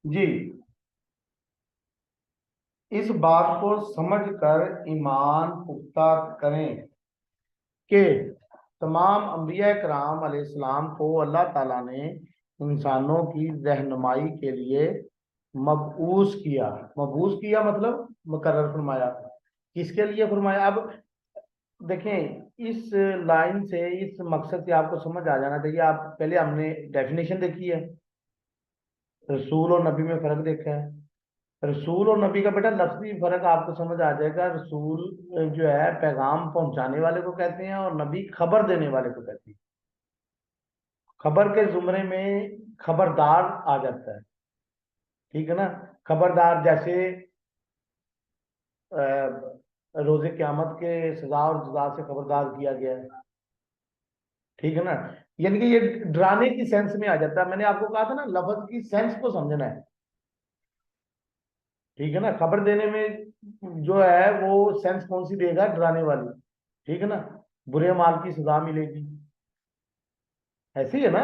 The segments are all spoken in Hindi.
जी, इस बात को समझकर ईमान पुख्ता करें कि तमाम अंबिया कराम अलैहिस्सलाम को अल्लाह ताला ने इंसानों की रहनुमाई के लिए मबऊस किया। मबऊस किया मतलब मुकर्रर फरमाया। किसके लिए फरमाया? अब देखें, इस लाइन से, इस मकसद से आपको समझ आ जाना चाहिए। आप पहले, हमने डेफिनेशन देखी है, रसूल और नबी में फर्क देखा है। रसूल और नबी का बेटा लफ्जी फर्क आपको समझ आ जाएगा। रसूल जो है पैगाम पहुंचाने वाले को कहते हैं, और नबी खबर देने वाले को कहते हैं। खबर के जुमरे में खबरदार आ जाता है, ठीक है ना। खबरदार जैसे रोजे क्यामत के सजा और जजा से खबरदार किया गया है, ठीक है ना। यानी कि ये डराने की सेंस में आ जाता है। मैंने आपको कहा था ना, लफ्ज की सेंस को समझना है, ठीक है ना। खबर देने में जो है वो सेंस कौन सी देगा? डराने वाली, ठीक है ना। बुरे माल की सजा मिलेगी, ऐसी है ना,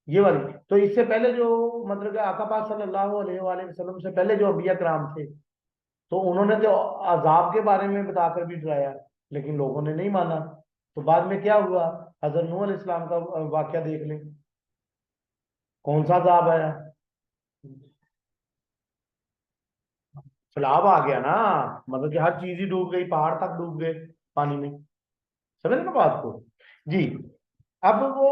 ये वाली। तो इससे पहले जो, मतलब कि आका पाक सल्लल्लाहु अलैहि वसल्लम से पहले जो अंबिया कराम थे, तो उन्होंने तो अजाब के बारे में बताकर भी डराया, लेकिन लोगों ने नहीं माना। तो बाद में क्या हुआ? हजरत नूह अलैहिस्सलाम का वाकया देख लें, कौन सा अजाब आया? सैलाब आ गया ना, मतलब कि हर चीज ही डूब गई, पहाड़ तक डूब गए पानी में। समझ ना बात को? जी। अब वो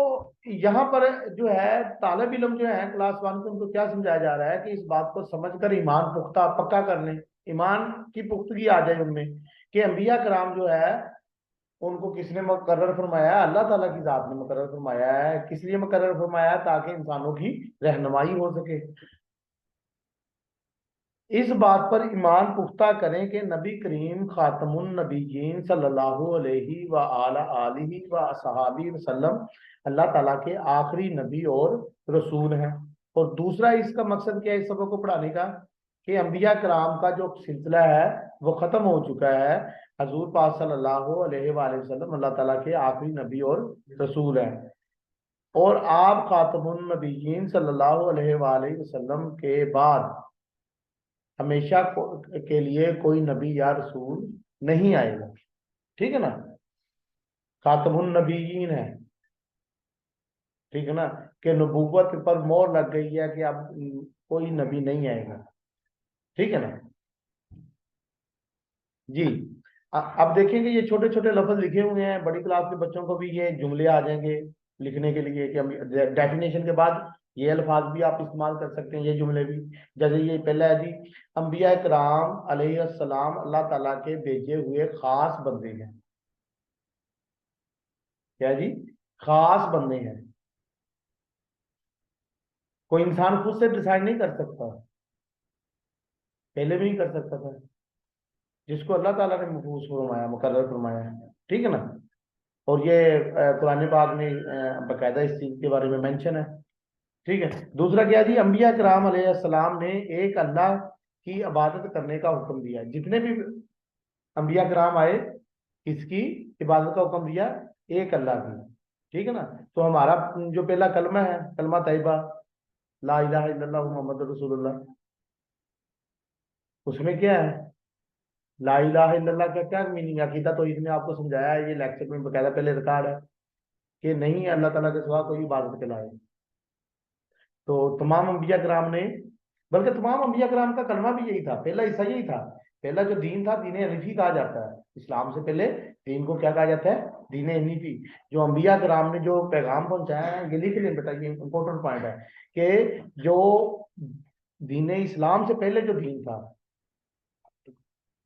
यहाँ पर जो है तालिब इल्म जो है क्लास वन के, उनको क्या समझाया जा रहा है कि इस बात को समझकर ईमान पुख्ता पक्का कर लें, ईमान की पुख्तगी आ जाए उनमें, कि अंबिया कराम जो है उनको किसने मुकर्रर फरमाया है? अल्लाह ताला की जात ने मुकर्रर फरमाया है। किस लिए मुकर्रर फरमाया है? ताकि इंसानों की रहनुमाई हो सके। इस बात पर ईमान पुख्ता करें कि नबी करीम खातमुन नबीयीन सल्लल्लाहु अलैहि व आला आलिहि व असहाबी वसल्लम अल्लाह ताला के आखिरी नबी और रसूल हैं। और दूसरा इसका मकसद क्या है इस सबक को पढ़ाने का? कि अंबिया कराम का जो सिलसिला है वो खत्म हो चुका है। हजूर पाक सल्लल्लाहु अलैहि वसल्लम अल्लाह ताला के आखिरी नबी और रसूल हैं। और आप खातमुन नबीयीन सल्लल्लाहु अलैहि वसल्लम के बाद हमेशा के लिए कोई नबी या रसूल नहीं आएगा, ठीक है ना। खातमुन नबीयीन है, ठीक है ना, कि नबूवत पर मोहर लग गई है कि अब कोई नबी नहीं आएगा, ठीक है ना। जी। अब देखेंगे ये छोटे छोटे लफ्ज लिखे हुए हैं, बड़ी क्लास के बच्चों को भी ये जुमले आ जाएंगे लिखने के लिए, कि हम डेफिनेशन के बाद ये अल्फाज भी आप इस्तेमाल कर सकते हैं, ये जुमले भी। जैसे ये पहला है जी, अंबिया कराम अलैहिस्सलाम अल्लाह ताला के भेजे हुए खास बंदे हैं। क्या है जी? खास बंदे हैं। कोई इंसान खुद से डिसाइड नहीं कर सकता, पहले भी नहीं कर सकता था। जिसको अल्लाह ताला ने मबूस फरमाया, मुकर्रर फरमाया है, ठीक है ना। और ये कुरान पाक में बाकायदा इस चीज के बारे में मेंशन है, ठीक है। दूसरा क्या है जी, अंबिया कराम अलैहिस्सलाम ने एक अल्लाह की इबादत करने का हुक्म दिया। जितने भी अंबिया कराम आए, किसकी इबादत का हुक्म दिया? एक अल्लाह की, ठीक है ना। तो हमारा जो पहला कलमा है, कलमा तैयबा, ला इलाहा इल्लल्लाह मुहम्मद रसूलुल्लाह, उसमें क्या है? ला इलाहा इल्लल्लाह का क्या मीनिंग है? अकीदा तो इसने आपको समझाया है, ये लेक्चर में बकायदा पहले रिकॉर्ड है, कि नहीं अल्लाह ताला के सिवा कोई इबादत के लायक। तो तमाम अंबिया कराम ने, बल्कि तमाम अंबिया कराम का कलमा भी यही था, पहला हिस्सा यही था। पहला जो दीन था, दीन हनीफी कहा जाता है। इस्लाम से पहले दीन को क्या कहा जाता है? दीन हनीफी। जो अंबिया कराम ने जो पैगाम पहुंचाया है, ये लिख लें बेटा, ये इंपॉर्टेंट पॉइंट है, कि जो दीन इस्लाम से पहले जो दीन था,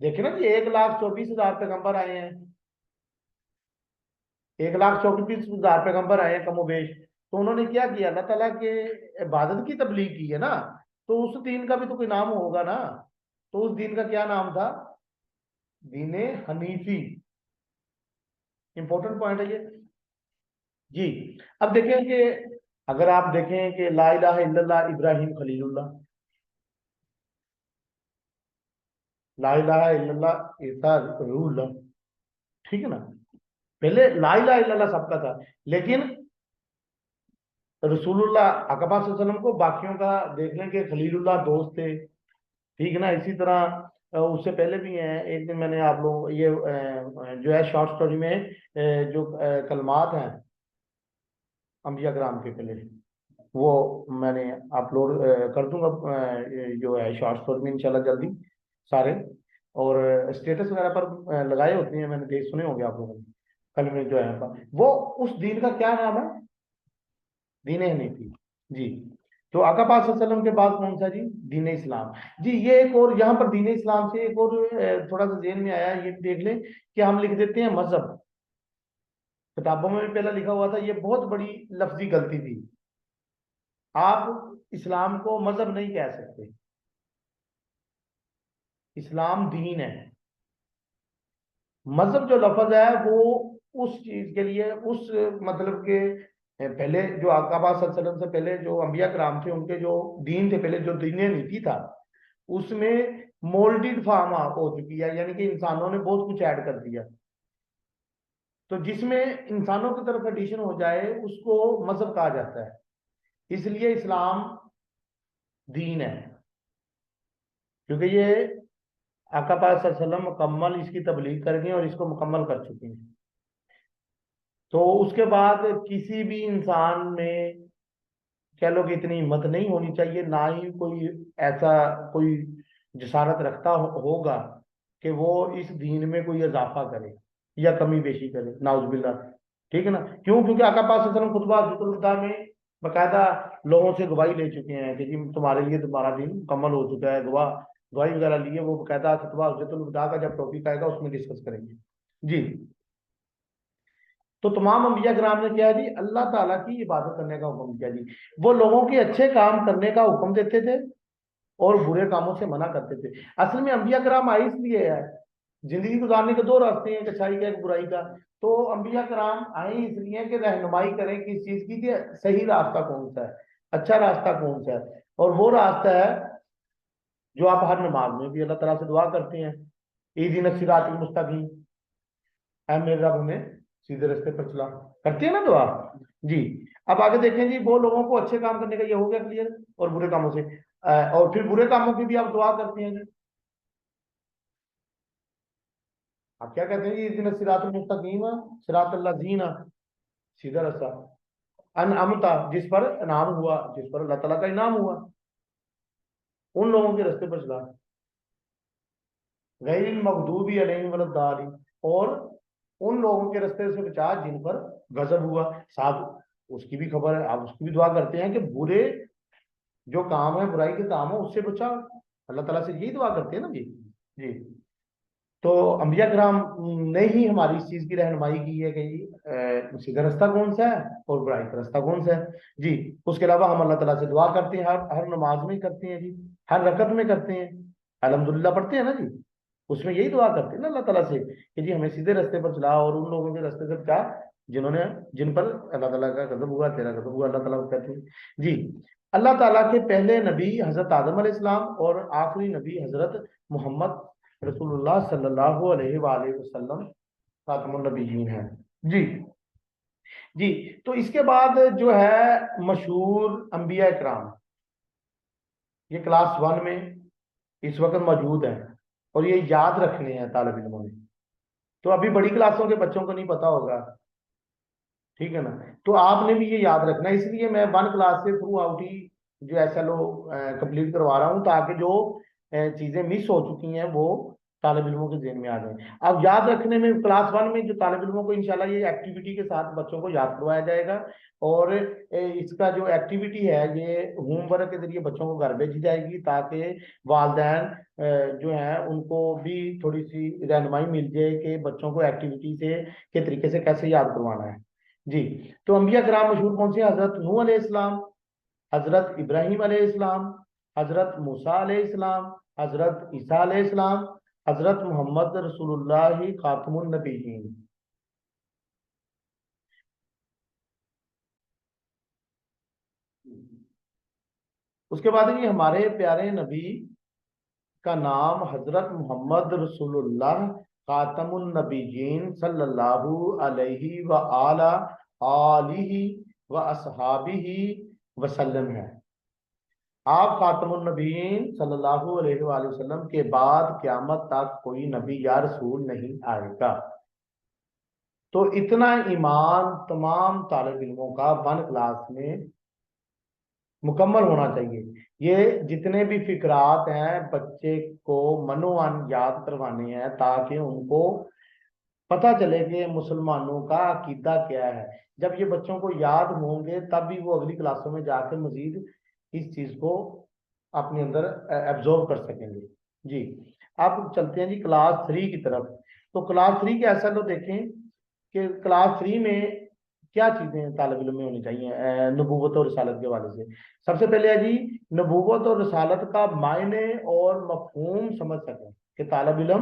देखे ना कि 1,24,000 पैगंबर आए हैं, 1,24,000 पैगंबर आए हैं कमोबेश। तो उन्होंने क्या किया? अल्लाह ताला के इबादत की तबलीग की है ना। तो उस दीन का भी तो कोई नाम होगा ना। तो उस दीन का क्या नाम था? दीने हनीफी। इंपॉर्टेंट पॉइंट है ये, जी। अब देखें कि, अगर आप देखें कि ला इलाहा इल्लल्लाह इब्राहिम खलीलुल्लाह, ला इलाहा इल्लल्लाह ईसा रूहुल्लाह, ठीक है ना। पहले ला इलाहा इल्लल्लाह सबका था, लेकिन रसूलुल्लाह अकबा सल्लल्लाहु अलैहि वसल्लम को बाकियों का देख लें कि खलीलुल्लाह दोस्त थे, ठीक है ना। इसी तरह उससे पहले भी हैं, एक दिन मैंने आप लोग ये जो है शॉर्ट स्टोरी में जो कलमात हैं अंबिया कराम के पहले, वो मैंने अपलोड कर दूंगा, जो है शॉर्ट स्टोरी में इंशाल्लाह जल्दी सारे। और स्टेटस वगैरह पर लगाए होते हैं, मैंने देख सुने होंगे आप लोगों ने। कल में जो है वो उस दीन का क्या नाम है, दीन हनीफी। जी। तो आका पाक सल्लल्लाहु अलैहि वसल्लम के बाद कौन सा जी, दीन इस्लाम। जी ये एक और यहाँ पर दीन इस्लाम से एक और थोड़ा सा जेहन में आया, ये देख लें कि हम लिख देते हैं मजहब, किताबों में भी पहला लिखा हुआ था, ये बहुत बड़ी लफ्जी गलती थी। आप इस्लाम को मजहब नहीं कह सकते, इस्लाम दीन है। मजहब जो लफ्ज है वो उस चीज के लिए, उस मतलब के पहले जो आका सल्लल्लाहु अलैहि वसल्लम से पहले जो अंबिया कराम थे उनके जो दीन थे, पहले जो दीन नीति था उसमें मोल्डेड फॉर्म हो चुकी है, यानी कि इंसानों ने बहुत कुछ ऐड कर दिया। तो जिसमें इंसानों की तरफ एडिशन हो जाए उसको मजहब कहा जाता है। इसलिए इस्लाम दीन है, क्योंकि ये आका पाक सल्लल्लाहु अलैहि वसल्लम मुकम्मल इसकी तबलीग कर गए और इसको मुकम्मल कर चुके हैं। तो उसके बाद किसी भी इंसान में कह लो कि इतनी हिम्मत नहीं होनी चाहिए, ना ही कोई ऐसा कोई जसारत रखता होगा कि वो इस दीन में कोई इजाफा करे या कमी बेशी करे, नाउजुबिल्लाह। ठीक है ना। क्यों? क्योंकि आका पाक सल्लल्लाहु अलैहि वसल्लम खुतबा हज्जतुल विदा में बकायदा लोगों से गवाही ले चुके हैं कि जी तुम्हारे लिए तुम्हारा दीन मुकम्मल हो चुका है, गवाही वगैरह लिए वो बकायदा खुतबा हज्जतुल विदा का जब टॉपिक आएगा उसमें डिस्कस करेंगे। जी। तो तमाम अंबिया कराम ने क्या है जी, अल्लाह ताला की इबादत करने का हुक्म किया जी। वो लोगों के अच्छे काम करने का हुक्म देते थे और बुरे कामों से मना करते थे। असल में अंबिया कराम आए इसलिए है, जिंदगी गुजारने के दो रास्ते हैं, एक अच्छाई का एक बुराई का। तो अंबिया कराम आए इसलिए कि रहनुमाई करें किस चीज की, कि सही रास्ता कौन सा है, अच्छा रास्ता कौन सा है। और वो रास्ता है जो आप हर नमाज में भी अल्लाह तला से दुआ करते हैं, ईदिन सिरातिल मुस्तकीम, ऐ मेरे रब हमें सीधे रास्ते पर चला, करते हैं ना दुआ। जी। अब आगे देखें जी, वो लोगों को अच्छे काम करने का ये हो गया क्लियर, और बुरे कामों से और फिर बुरे कामों की भी आप दुआ करते हैं जी। आप क्या कहते हैं जी, इस दिन सिरातुल मुस्तकीम, सिरातल लजीना, सीधा रास्ता, अनअमता, जिस पर इनाम हुआ, जिस पर अल्लाह तला का इनाम हुआ, उन लोगों के रास्ते पर चला, गैरिल मगदूबी अलैहिम वलद्दालिन, और उन लोगों के रास्ते से बचा जिन पर गजब हुआ। साहब उसकी भी खबर है, आप उसकी भी दुआ करते हैं कि बुरे जो काम है, बुराई के काम है, उससे बचा। अल्लाह तला से यही दुआ करते हैं ना जी। जी। तो अंबिया कराम ने ही हमारी इस चीज की रहनुमाई की है कि सीधा रास्ता कौन सा है और बुराई का रास्ता कौन सा है। जी। उसके अलावा हम अल्लाह तला से दुआ करते हैं, हर हर नमाज में करते हैं जी, हर रकत में करते हैं, अल्हम्दुलिल्लाह पढ़ते हैं ना जी। उसमें यही दुआ करते हैं ना अल्लाह तला से कि जी हमें सीधे रास्ते पर चला और उन लोगों के रास्ते से बचा जिन्होंने, जिन पर अल्लाह तला का गजब हुआ, तेरा गजब हुआ, अल्लाह तला को कहते हैं जी। अल्लाह ताला के पहले नबी हजरत आदम अलैहिस्सलाम और आखिरी नबी हजरत मोहम्मद रसूलुल्लाह सल्लल्लाहु अलैहि वसल्लम खातमुन नबीयीन है। जी। जी। तो इसके बाद जो है मशहूर अंबिया इकराम, ये क्लास वन में इस वक्त मौजूद है और ये याद रखने हैं तालिब इल्मों ने। तो अभी बड़ी क्लासों के बच्चों को नहीं पता होगा, ठीक है ना। तो आपने भी ये याद रखना है, इसलिए मैं वन क्लास से थ्रू आउट ही जो SLO कंप्लीट करवा रहा हूँ, ताकि जो चीजें मिस हो चुकी हैं वो तालिब इल्मों के जेहन में आ जाए। अब याद रखने में क्लास वन में जो तालिब इल्मों को इंशाल्लाह ये एक्टिविटी के साथ बच्चों को याद करवाया जाएगा, और इसका जो एक्टिविटी है ये होमवर्क के जरिए बच्चों को घर भेजी जाएगी, ताकि वालदैन जो है उनको भी थोड़ी सी रहनुमाई मिल जाए कि बच्चों को एक्टिविटी से के तरीके से कैसे याद करवाना है। जी। तो अंबिया कराम मशहूर कौन से? हजरत नूह अलैहिस्सलाम, हजरत इब्राहिम अलैहिस्सलाम, हजरत मूसा अलैहिस्सलाम, हजरत ईसा अलैहिस्सलाम, हजरत मोहम्मद रसूलुल्लाह खातमुन नबीयीन। उसके बाद ये हमारे प्यारे नबी का नाम हजरत मोहम्मद रसूलुल्लाह खातमुन नबीयीन सल्लल्लाहु अलैहि व आला आलिहि व अस्हाबिही वसल्लम है। आप खातमुन नबीयीन सल्लल्लाहु अलैहि वसल्लम के बाद क़यामत तक कोई नबी या रसूल नहीं आएगा। तो इतना ईमान तमाम तालिब इल्मों का वन क्लास में मुकम्मल होना चाहिए। ये जितने भी फिक्रात हैं बच्चे को मनोवन याद करवाने हैं ताकि उनको पता चले कि मुसलमानों का अकीदा क्या है। जब ये बच्चों को याद होंगे तब भी वो अगली क्लासों में जाकर मजीद इस चीज को अपने अंदर एब्जॉर्व कर सकेंगे। जी, अब चलते हैं जी क्लास 3 की तरफ। तो क्लास 3 के ऐसा तो देखें कि क्लास 3 में क्या चीजें तालिब इल्म में होनी चाहिए नबूवत और रिसालत के हवाले से। सबसे पहले है जी, नबूवत और रिसालत का मायने और मफहूम समझ सकें कि तालिब इल्म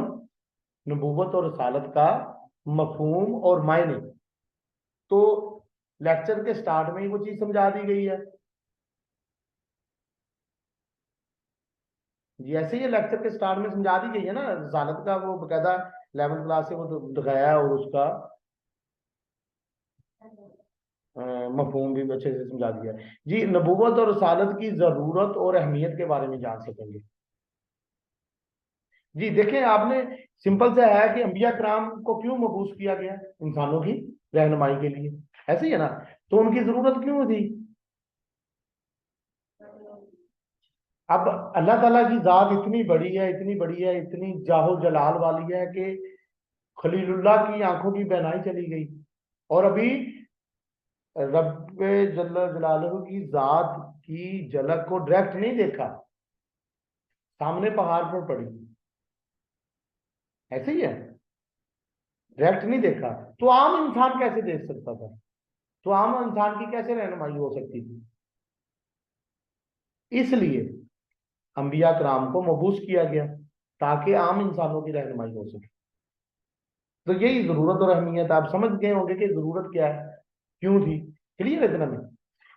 नबूवत और रिसालत का मफहूम और मायने। तो लेक्चर के स्टार्ट में ही वो चीज समझा दी गई है जी। ऐसे ही लेक्चर के स्टार्ट में समझा दी गई है ना, रिसालत का वो बकायदा 11th क्लास से वो दिखाया है और उसका मफहूम भी अच्छे से समझा दिया है जी। नबूवत और रिसालत की जरूरत और अहमियत के बारे में जान सकेंगे जी। देखें आपने, सिंपल से है कि अंबिया कराम को क्यों मबूस किया गया, इंसानों की रहनुमाई के लिए, ऐसे ही है ना। तो उनकी जरूरत क्यों थी। अब अल्लाह ताला की जात इतनी बड़ी है, इतनी बड़ी है, इतनी जाहो जलाल वाली है कि खलीलुल्लाह की आंखों की बहनाई चली गई और अभी रब जल्ल जलालहू की जात की झलक को डायरेक्ट नहीं देखा, सामने पहाड़ पर पड़ी, ऐसे ही है, डायरेक्ट नहीं देखा। तो आम इंसान कैसे देख सकता था, तो आम इंसान की कैसे रहनुमाई हो सकती थी। इसलिए अंबिया कराम को मबूस किया गया ताकि आम इंसानों की रहनुमाई हो सके। तो यही जरूरत और अहमियत आप समझ गए होंगे कि जरूरत क्या है, क्यों थी। क्लियर है इतना में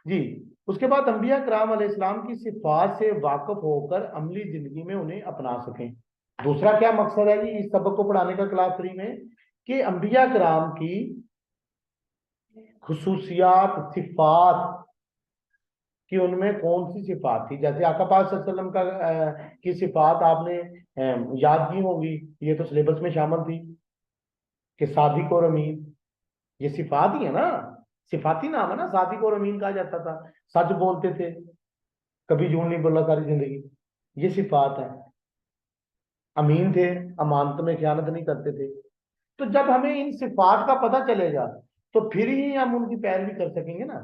जी। उसके बाद अंबिया कराम अलैहिस्सलाम की सिफात से वाकिफ होकर अमली जिंदगी में उन्हें अपना सकें। दूसरा क्या मकसद है जी इस सबक को पढ़ाने का क्लास 3 में, कि अंबिया कराम की खुसूसियात सिफात कि उनमें कौन सी सिफात थी। जैसे आका पाक सल्लल्लाहु अलैहि वसल्लम का की सिफात आपने याद की होगी, ये तो सिलेबस में शामिल थी कि सादिक और अमीन, ये सिफात ही है ना, सिफाती नाम है ना, सादिक और अमीन कहा जाता था। सच बोलते थे, कभी झूठ नहीं बोला सारी जिंदगी, ये सिफात है। अमीन थे, अमानत में खयानत नहीं करते थे। तो जब हमें इन सिफात का पता चलेगा तो फिर ही हम उनकी पैरवी कर सकेंगे ना।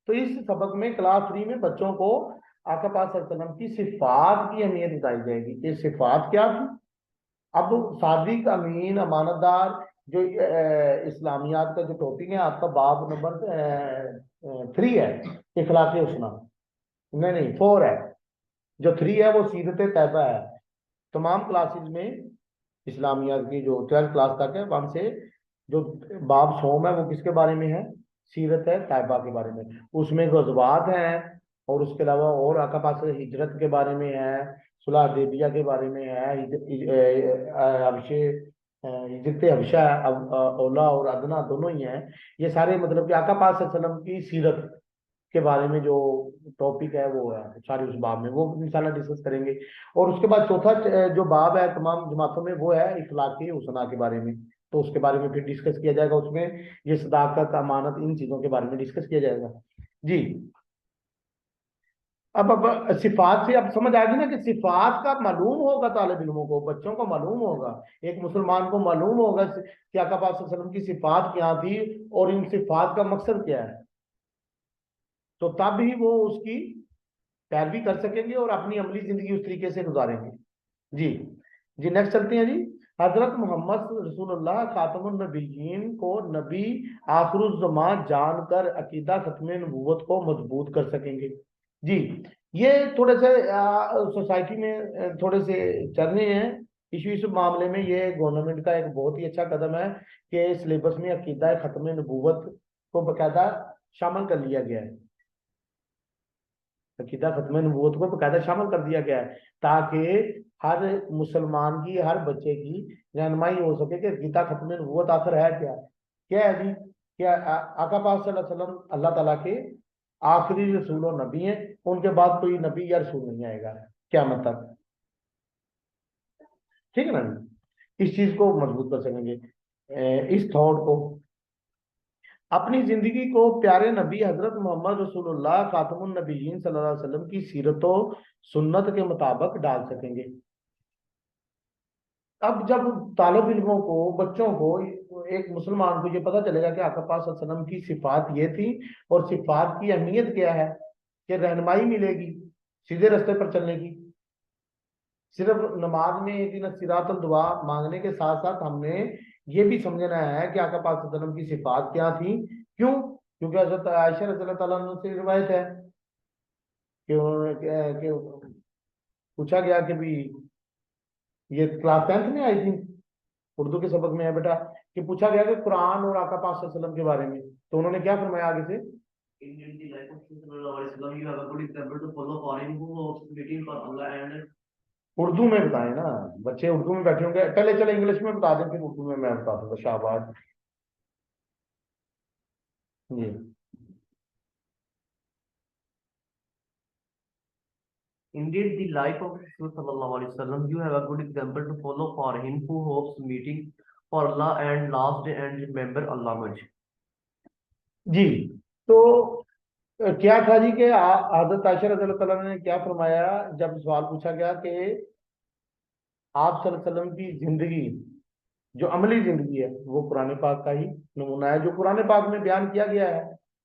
तो इस सबक में क्लास 3 में बच्चों को आका पाक सल्लल्लाहु अलैहि वसल्लम की सिफात की अहमियत बताई जाएगी कि सिफात क्या थी। अब सादिक अमीन अमानतदार जो इस्लामियात का जो टॉपिक है आपका बाब नंबर 3 है, इखलाक हुस्ना, नहीं नहीं 4 है। जो 3 है वो सीरत तैयबा है। तमाम क्लासेस में इस्लामियात की जो 12th क्लास तक है वहां से जो बाब सोम है वो किसके बारे में है, सीरत है तैयबा के बारे में। उसमें गज़वात हैं और उसके अलावा और आका पाक से हिजरत के बारे में है, सुलह हदैबिया के बारे में है, हबशे हिजरत हबशा औला और अदना दोनों ही हैं। ये सारे मतलब कि आका पाक सल्लल्लाहु अलैहि वसल्लम की सीरत के बारे में जो टॉपिक है वो है सारे उस बाब में, वो इंशाल्लाह डिस्कस करेंगे। और उसके बाद चौथा जो बाब है तमाम जमातों में वो है इखलाकी हुस्ना के बारे में। तो उसके बारे में फिर डिस्कस किया जाएगा, उसमें ये सदाकत अमानत इन चीजों के बारे में डिस्कस किया जाएगा जी। अब सिफात से अब समझ आ गई ना कि सिफात का मालूम होगा, तालिब इल्मों को बच्चों को मालूम होगा, एक मुसलमान को मालूम होगा कि आका पाक सल्लल्लाहु अलैहि वसल्लम की सिफात क्या थी और इन सिफात का मकसद क्या है। तो तब ही वो उसकी पैरवी कर सकेंगे और अपनी अमली जिंदगी उस तरीके से गुजारेंगे जी। जी नेक्स्ट चलते हैं जी। हजरत मोहम्मद रसूलुल्लाह खातमुन नबीयीन को नबी आखिरुज़्ज़मान जानकर अकीदा खत्म नबूवत को मजबूत कर सकेंगे जी। ये थोड़े से सोसाइटी में थोड़े से चल रहे हैं इशू, इस मामले में ये गवर्नमेंट का एक बहुत ही अच्छा कदम है कि सिलेबस में अकीदा खत्म नबूवत को बकायदा शामिल कर लिया गया है। अकीदा खत्म नबूवत को बकायदा शामिल कर दिया गया है ताकि हर मुसलमान की, हर बच्चे की रहनुमाई हो सके कि अकीदा खत्म नबूवत आखिर है क्या, क्या है जी। कि आका पाक सल्लल्लाहु अलैहि वसल्लम अल्लाह ताला के आखिरी रसूल और नबी हैं, उनके बाद कोई नबी या रसूल नहीं आएगा क़यामत तक। ठीक है ना जी? इस चीज को मजबूत कर सकेंगे, इस थॉट को। अपनी जिंदगी को प्यारे नबी हजरत मोहम्मद रसूलुल्लाह खातमुन नबीयीन सल्लल्लाहु अलैहि वसल्लम की सीरत व सुन्नत के मुताबिक डाल सकेंगे। अब जब तालिब इल्मों को, बच्चों को, एक मुसलमान को ये पता चलेगा कि आका पाक सल्लल्लाहु अलैहि वसल्लम की सिफात ये थी और सिफात की अहमियत क्या है, कि रहनुमाई मिलेगी सीधे रास्ते पर चलने की। सिर्फ नमाज में एक दिन सिरातुल दुआ मांगने के साथ साथ हमने ये भी समझना है कि आका पाक सल्लल्लाहु अलैहि वसल्लम की सिफात क्या थी। क्यों? क्योंकि हजरत आयशा रज़ी अल्लाह तआला अन्हा से रिवायत है कि पूछा गया कि भी, ये क्लास 10th में आई थी, उर्दू के सबक में है बेटा, कि पूछा गया कि कुरान और आका पाक सल्लल्लाहु अलैहि वसल्लम के बारे में, तो उन्होंने क्या फरमाया आगे से? In the life of sallallahu alaihi wasallam, you have a good example to follow for him who was waiting for Allah and Urdu में बताएं ना, बच्चे उर्दू में बैठे होंगे, पहले चले इंग्लिश में बता दें फिर उर्दू में मैं बता दूंगा। शाबाश जी। Indeed, the life of Rasul sallallahu alaihi wasallam, you have a good example to follow for him who hopes meeting for Allah and last day and remember Allah much. जी। तो क्या था जी कि हजरत आयशा रज़ी अल्लाह तआला ने क्या फरमाया जब सवाल पूछा गया कि आप सल्लल्लाहु अलैहि वसल्लम की जिंदगी, जो अमली जिंदगी है, वो कुरान पाक का ही नमूना है, जो कुरान पाक में बयान किया गया है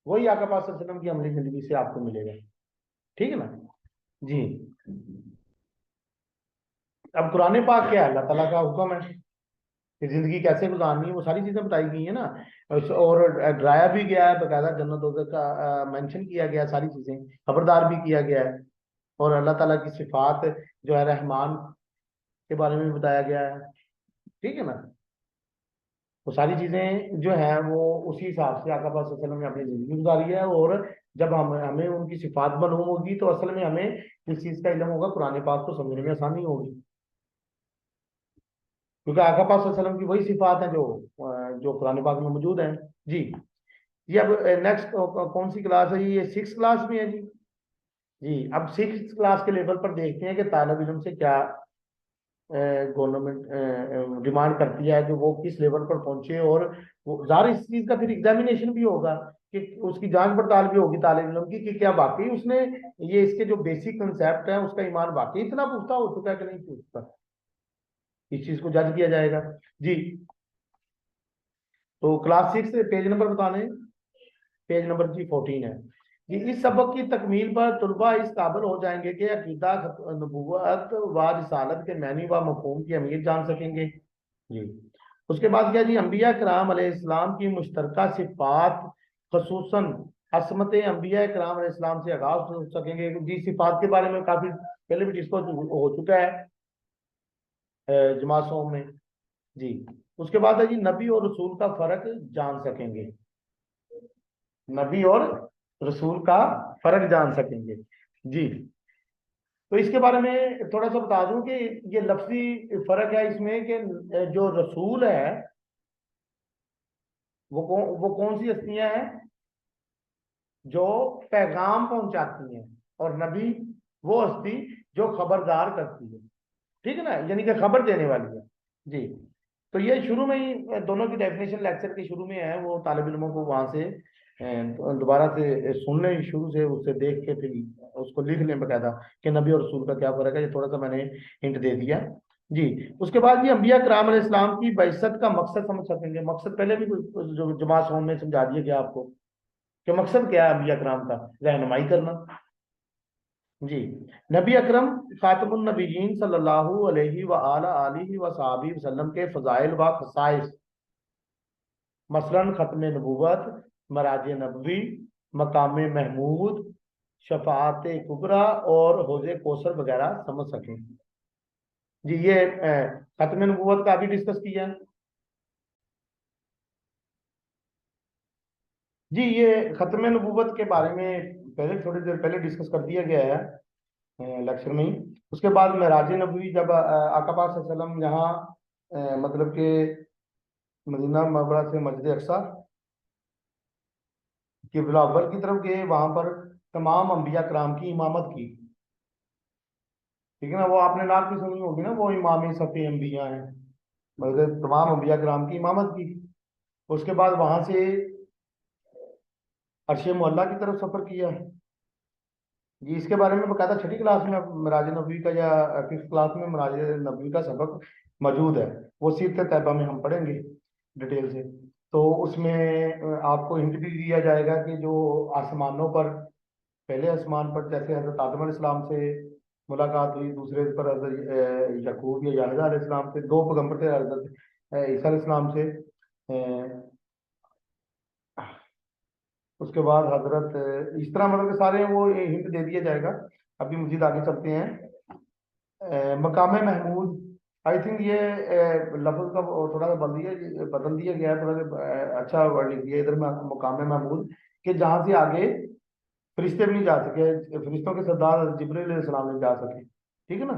वही आका पाक सल्लल्लाहु अलैहि वसल्लम की अमली जिंदगी से आपको मिलेगा। ठीक है ना जी? अब कुरान पाक क्या है? अल्लाह ताला का हुक्म है कि जिंदगी कैसे गुजारनी है, वो सारी चीजें बताई गई है ना। और डराया भी गया है, बकायदा जन्नत दोज़ख का मेंशन किया गया है, सारी चीजें खबरदार भी किया गया है। और अल्लाह ताला की सिफात जो है रहमान के बारे में बताया गया है। ठीक है ना? वो सारी चीजें जो है वो उसी हिसाब से आका पाक सल्लल्लाहु अलैहि वसल्लम ने अपनी जिंदगी गुजारी है। और जब हम हमें उनकी सिफात मालूम होगी तो असल में हमें किस चीज का इल्म होगा, कुरान पाक को समझने में आसानी होगी, क्योंकि आका पाक सल्लल्लाहु अलैहि वसल्लम की वही सिफात है जो कुरान पाक में मौजूद है। जी। ये अब नेक्स्ट कौन सी क्लास है? ये 6th क्लास में है जी। जी, अब 6th क्लास के लेवल पर देखते हैं कि तालिब इल्म से क्या गवर्नमेंट डिमांड करती है कि वो किस लेवल पर पहुंचे। और वो ज़ाहिर इस चीज का फिर एग्जामिनेशन भी होगा, कि उसकी जांच पड़ताल भी होगी तालिब इल्म की कि क्या वाकई उसने ये इसके जो बेसिक कंसेप्ट है उसका ईमान वाकई इतना पुख्ता हो चुका है कि नहीं पुख्ता। इस चीज को जज किया जाएगा। जी। तो क्लास 6 पेज नंबर बताने, पेज नंबर जी 14 है जी। इस सबक की तकमील पर तुलबा इस काबिल हो जाएंगे कि अकीदा, नबूवत व रिसालत के मैनी व मफहूम की अहमियत जान सकेंगे। जी। उसके बाद क्या जी? अंबिया कराम अलैहिस्सलाम की मुश्तरका सिफात, खसूसन असमत अंबिया कराम अलैहिस्सलाम से आगाज हो सकेंगे। जी, सिफात के बारे में काफी पहले भी डिस्कस हो चुका है जमातों में। जी। उसके बाद है जी नबी और रसूल का फर्क जान सकेंगे। नबी और रसूल का फर्क जान सकेंगे। जी। तो इसके बारे में थोड़ा सा बता दूं कि ये लफ्जी फर्क है इसमें कि जो रसूल है वो कौन सी हस्तियां हैं? जो पैगाम पहुंचाती हैं। और नबी वो हस्ती जो खबरदार करती है। ठीक है ना, यानी कि खबर देने वाली है। जी। तो ये शुरू में ही दोनों की डेफिनेशन लेक्चर के शुरू में है, वो तालिब इल्मों को वहां से दोबारा से सुनने शुरू से उससे देख के फिर उसको लिख लें बकायदा कि नबी और रसूल का क्या फर्क है। ये थोड़ा सा मैंने हिंट दे दिया। जी। उसके बाद ये अंबिया कराम अलैहिस्सलाम की बैसत का मकसद समझ सकेंगे। मकसद पहले भी जो जमात में समझा दिया गया आपको कि मकसद क्या है अंबिया कराम का? रहनुमाई करना। जी। नबी अकरम खातमुन नबीयीन सल्लल्लाहु अलैहि व आला आलिहि व सहाबी वसल्लम के फजाइल व खसाइस, मसलन खत्म नबूवत, मराज नबवी, मकाम महमूद, शफात कुबरा और हौज़े कौसर वगैरह समझ सकें। जी। ये खत्म नबूवत का भी डिस्कस किया है जी। ये खत्म नबूवत के बारे में पहले थोड़ी देर पहले डिस्कस कर दिया गया है लेक्चर में ही। उसके बाद मेराज नबवी, जब आका पाक सल्लल्लाहु अलैहि वसल्लम यहाँ मतलब कि मदीना मुनव्वरा से मस्जिद अक्सा किबला अव्वल की तरफ गए, वहां पर तमाम अंबिया कराम की इमामत की। ठीक है ना, वो आपने नाम भी सुनी होगी ना, वो इमाम सफ़ी अंबिया हैं, मतलब तमाम अंबिया कराम की इमामत की। उसके बाद वहां से अर्श मुअल्ला की तरफ सफर किया। जी, इसके बारे में बकायदा छठी क्लास में मिराज नबवी का या फिफ्थ क्लास में मिराज नबवी का सबक मौजूद है। वो सीरत तैयबा में हम पढ़ेंगे डिटेल से। तो उसमें आपको हिंट भी दिया जाएगा कि जो आसमानों पर, पहले आसमान पर जैसे हजरत आदम अलैहिस्सलाम से मुलाकात हुई, दूसरे पर हजरत यकूब या याहया अलैहिस्सलाम से, दो पैगंबर थे हजरत ईसा अलैहिस्सलाम से। उसके बाद हजरत इस तरह मतलब के सारे वो हिंट दे दिया जाएगा। अभी मजीद आगे चलते हैं। मकाम महमूद, आई थिंक ये लफ्ज का वो थोड़ा सा बदल दिया गया है, थोड़ा सा अच्छा वर्ड लिख दिया है इधर मकाम महमूद, कि जहाँ से आगे फरिश्ते भी नहीं जा सके, फरिश्तों के सरदार जिब्रील अलैहिस्सलाम नहीं जा सके। ठीक है ना।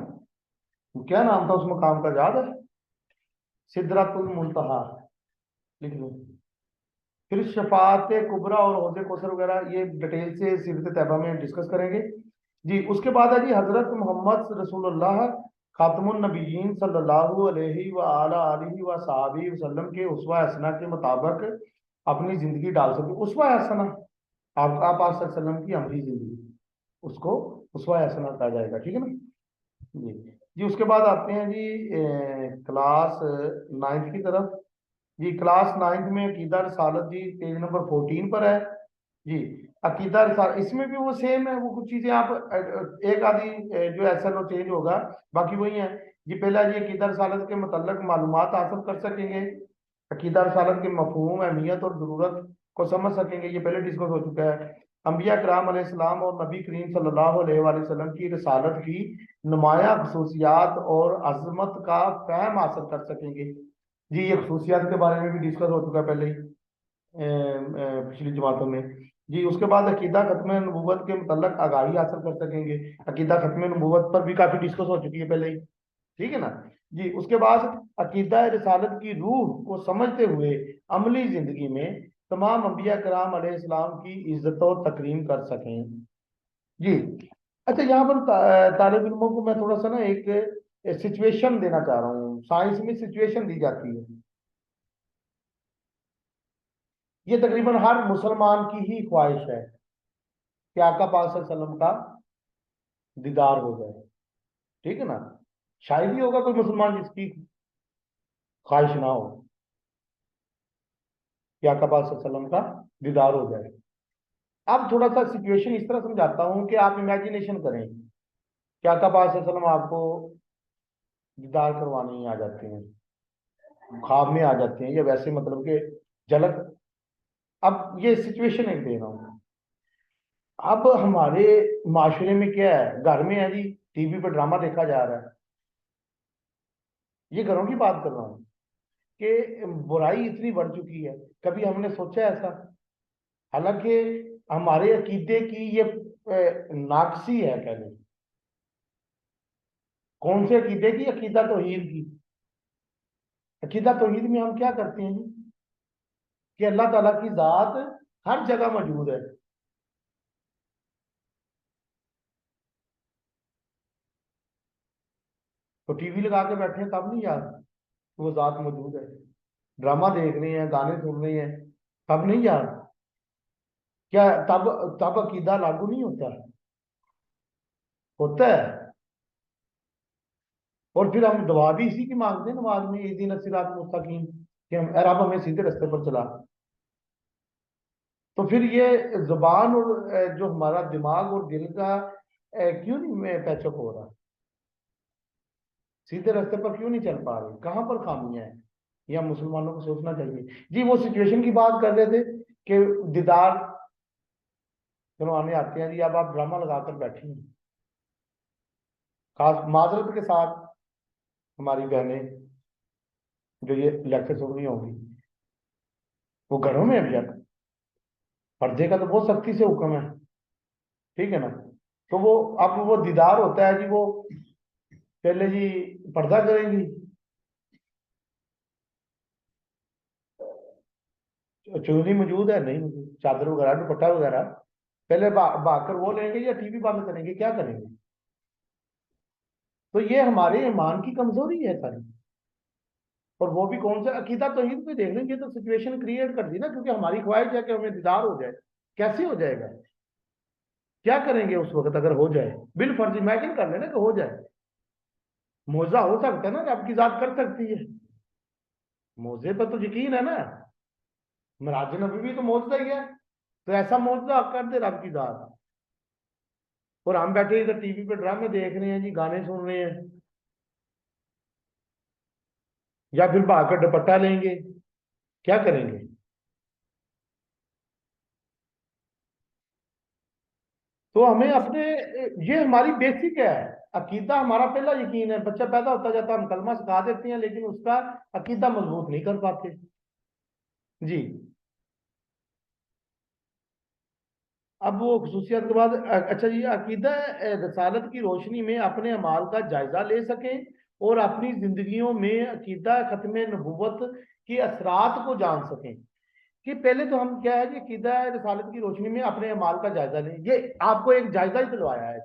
क्या नाम था उस मकाम का, याद है? सिदरतुल मुंतहा, लिख लो। फिर शफात कुबरा और हौज़े कौसर वगैरह ये डिटेल से सीरत तैयबा में डिस्कस करेंगे। जी, उसके बाद है जी हजरत मोहम्मद रसूलुल्लाह खातमुन नबीयीन सल्लल्लाहु अलैहि व आला आलिहि व सहाबी वसल्लम के उस्वा हसना के मुताबिक अपनी जिंदगी डाल सके। उस्वा हसना, आपका आप वसल्लम की अमली जिंदगी, उसको उस्वा हसना कहा जाएगा। ठीक है ना जी। जी, उसके बाद आते हैं जी क्लास नाइन्थ की तरफ। जी, क्लास नाइन्थ में अकीदा रसालत जी पेज नंबर 14 पर है। जी, अकीदा रसालत इसमें भी वो सेम है, वो कुछ चीजें आप एक आधी जो ऐसा नो चेंज होगा, बाकी वही है। जी, पहला जी अकीदा रसालत के मतलब मालूमात हासिल कर सकेंगे, अकीदा रसालत के मफहूम अहमियत और ज़रूरत को समझ सकेंगे, ये पहले डिस्कस हो चुका है। अम्बिया कराम अलैहिस्सलाम और नबी करीम सल्लल्लाहु अलैहि वसल्लम की रसालत की नुमाया खसूसियात और अजमत का फहम हासिल कर सकेंगे। जी, ये खसूसियात के बारे में भी डिस्कस हो चुका है पहले ही पिछली जमातों में। जी, उसके बाद अकीदा खत्म नबूवत के मतलब आगाही हासिल कर सकेंगे। अकीदा खत्म नबूवत पर भी काफी डिस्कस हो चुकी है पहले ही। ठीक है ना जी। उसके बाद अकीदा रिसालत की रूह को समझते हुए अमली जिंदगी में तमाम अंबिया कराम अलैहिस्सलाम की इज्जत और तकरीम कर सकें। जी, अच्छा, यहाँ पर तालिब इल्मों को मैं थोड़ा सा ना एक सिचुएशन देना चाह रहा हूँ। साइंस में सिचुएशन दी जाती है, ये तकरीबन हर मुसलमान की ही ख्वाहिश है कि आका पाक सल्लल्लाहु अलैहि वसल्लम का दीदार हो जाए। ठीक है ना। शायद ही होगा कोई मुसलमान जिसकी ख्वाहिश ना हो कि आका पाक सल्लल्लाहु अलैहि वसल्लम का दीदार हो जाए। अब थोड़ा सा सिचुएशन इस तरह समझाता हूँ कि आप इमेजिनेशन करें कि आका पाक सल्लल्लाहु अलैहि वसल्लम आपको दीदार करवाने ही आ जाते हैं, ख्वाब में आ जाते हैं, या वैसे मतलब कि झलक। अब ये सिचुएशन एक दे रहा हूँ। अब हमारे माशरे में क्या है, घर में है जी, टीवी पर ड्रामा देखा जा रहा है। ये घरों की बात कर रहा हूँ कि बुराई इतनी बढ़ चुकी है। कभी हमने सोचा ऐसा? हालांकि हमारे अकीदे की ये नाकसी है, कह लें। कौन से अकीदे की? अकीदा तौहीद की। अकीदा तौहीद में हम क्या करते हैं जी? कि अल्लाह ताला की जात हर जगह मौजूद है। तो टीवी लगा के बैठे हैं तब नहीं यार वो जात मौजूद है? ड्रामा देख रहे हैं, गाने सुन रहे हैं, तब नहीं यार? क्या तब तब अकीदा लागू नहीं होता? होता है। और फिर हम दुआ भी इसी की मांगते हैं नमाज में, इहदिना सिरात मुस्तकीम, कि हम ए रब हमें सीधे रास्ते पर चला। तो फिर ये जुबान और जो हमारा दिमाग और दिल का क्यों नहीं पैचअप हो रहा? सीधे रास्ते पर क्यों नहीं चल पा रहे? कहाँ पर खामियां हैं? यह मुसलमानों को सोचना चाहिए। जी, वो सिचुएशन की बात कर रहे थे कि दीदार करवाने आते हैं जी। अब आप ड्रामा लगाकर बैठी हैं, खास माजरत के साथ हमारी बहनें जो ये लेक्चर सुन रही होंगी, वो घरों में अभी पर्दे का तो बहुत सख्ती से हुक्म है। ठीक है ना। तो वो अब वो दीदार होता है जी, वो पहले जी पर्दा करेंगी। चुन्नी मौजूद है नहीं मौजूद, चादर वगैरह दुपट्टा वगैरह, पहले भागकर वो लेंगे या टीवी बंद करेंगे, क्या करेंगे? तो ये हमारे ईमान की कमजोरी है सारी। और वो भी कौन सा अकीदा तौहीद पे देख लेंगे, तो सिचुएशन क्रिएट कर दी ना, क्योंकि हमारी ख्वाहिश है कि हमें दीदार हो जाए। कैसे हो जाएगा? क्या करेंगे उस वक्त अगर हो जाए? बिल फर्ज इमेजिन कर लेना कि हो जाए। मौजा हो सकता है ना, रब की जात कर सकती है। मौजे पर तो यकीन है ना। मिराज नबी भी तो मौजूदा ही है। तो ऐसा मौजूदा कर दे रब की जात। और हम बैठे इधर टीवी पे ड्रामे देख रहे हैं जी, गाने सुन रहे हैं, या फिर भाग कर दुपट्टा लेंगे, क्या करेंगे? तो हमें अपने, ये हमारी बेसिक है। अकीदा हमारा पहला यकीन है। बच्चा पैदा होता जाता है, हम कलमा सिखा देते हैं, लेकिन उसका अकीदा मजबूत नहीं कर पाते। जी। अब वो खसूसियात के बाद अच्छा जी, अकीदा रसालत की रोशनी में अपने अमाल का जायजा ले सकें और अपनी जिंदगियों में अकीदा खत्म नबूवत के असरात को जान सकें। कि पहले तो हम क्या है कि अकीदा रसालत की रोशनी में अपने अमाल का जायजा लें। ये आपको एक जायजा ही दिलवाया है,